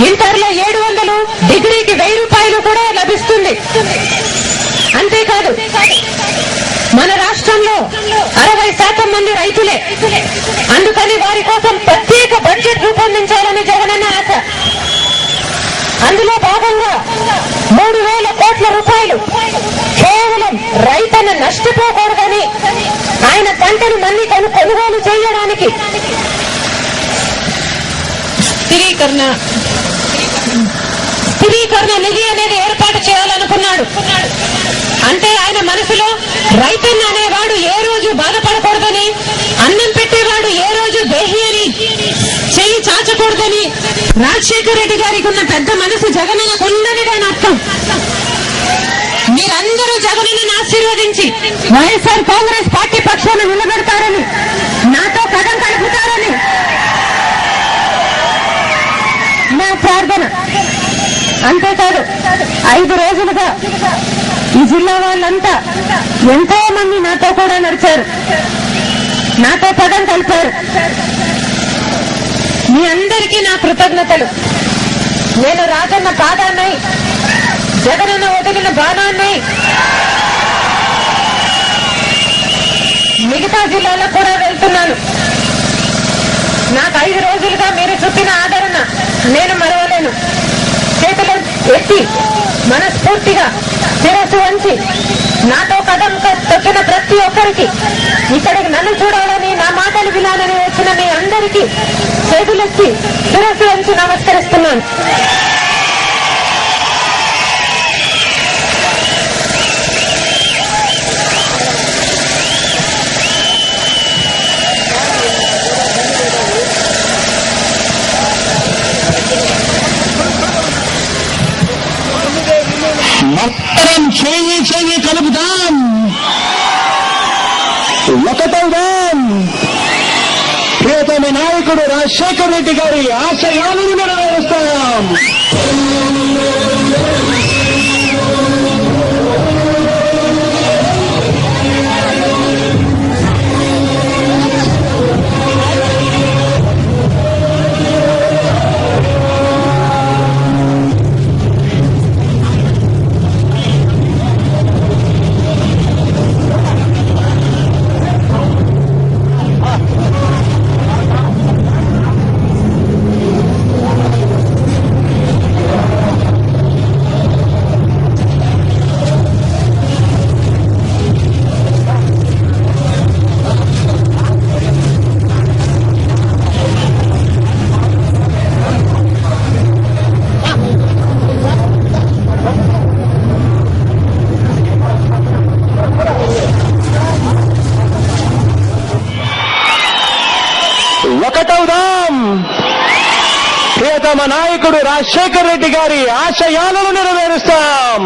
ఇంటర్లో 700, డిగ్రీకి 1000 రూపాయలు కూడా లభిస్తుంది. అంతేకాదు మన రాష్ట్రంలో 60% మంది రైతులే. అందుకని వారి కోసం ప్రత్యేక బడ్జెట్ రూపొందించాలని జగనన్న ఆశ. అందులో భాగంగా 3000 కోట్ల రూపాయలు కేవలం రైతన్న నష్టపోకూడదని ఆయన పంటను మళ్లీ కొనుగోలు చేయడానికి స్థిరీకరణ నిధి అనేది ఏర్పాటు చేయాలనుకున్నాడు. అంటే ఆయన మనసులో రైతన్న అనేవాడు ఏ రోజు బాధపడకూడదని, అన్నం పెట్టేవాడు ఏ రోజు దేహి అని చెయ్యి చాచకూడదని రాజశేఖర రెడ్డి గారికి ఉన్న పెద్ద మనసు జగనన్నకు ఉందని దాని అర్థం. మీరందరూ జగనన్నను ఆశీర్వదించి వైఎస్ఆర్ కాంగ్రెస్ పార్టీ పక్షాన నిలబెడతారని, నాతో కథం కలుపుతారని నా ప్రార్థన. అంతేకాదు 5 రోజులుగా ఈ జిల్లా వాళ్ళంతా ఎంతో మంది నాతో కూడా నడిచారు, నాతో పదం కలిపారు. మీ అందరికీ నా కృతజ్ఞతలు. నేను రాజన్న పాదాన్ని, జగనన్న వదిలిన బాణాన్ని మిగతా జిల్లాలకు కూడా వెళ్తున్నాను. నాకు 5 రోజులుగా మీరు చూపిన ఆదరణ నేను మరవలేను. చేతులు ఎత్తి మనస్ఫూర్తిగా శిరస్సు వంచి నాతో కదం తొక్కిన ప్రతి ఒక్కరికి, ఇక్కడికి నన్ను చూడాలని, నా మాటలు వినాలని వచ్చిన మీ అందరికీ చేతులెత్తి శిరస్సు వంచి నమస్కరిస్తున్నాను. మొత్తం చేయి కలుపుదాం, ఒకటవుదాం. ప్రియతమ నాయకుడు రాజశేఖర రెడ్డి గారి ఆశయాలను నెరవేరుస్తాం. ఒకటవుదాం. ప్రియతమ నాయకుడు రాజశేఖర రెడ్డి గారి ఆశయాలను నెరవేరుస్తాం.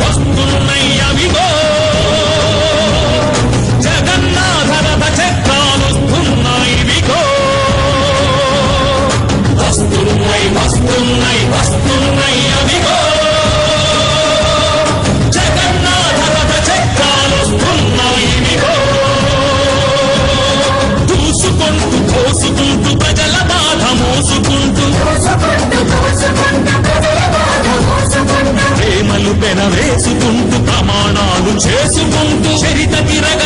వస్తున్నాయి అవిగో జగన్నాథరథ చక్రాలు వస్తున్నాయి విగో. వస్తున్నాయి అవిగో జగన్నాథరథ చక్రాలు వస్తున్నాయి విగో. దూసుకుంటూ కోసుకుంటూ ప్రజల బాధ మోసుకుంటూ ప్రేమలు పెనవేసుకుంటూ ప్రమాణాలు చేసుకుంటూ చరిత తిరగ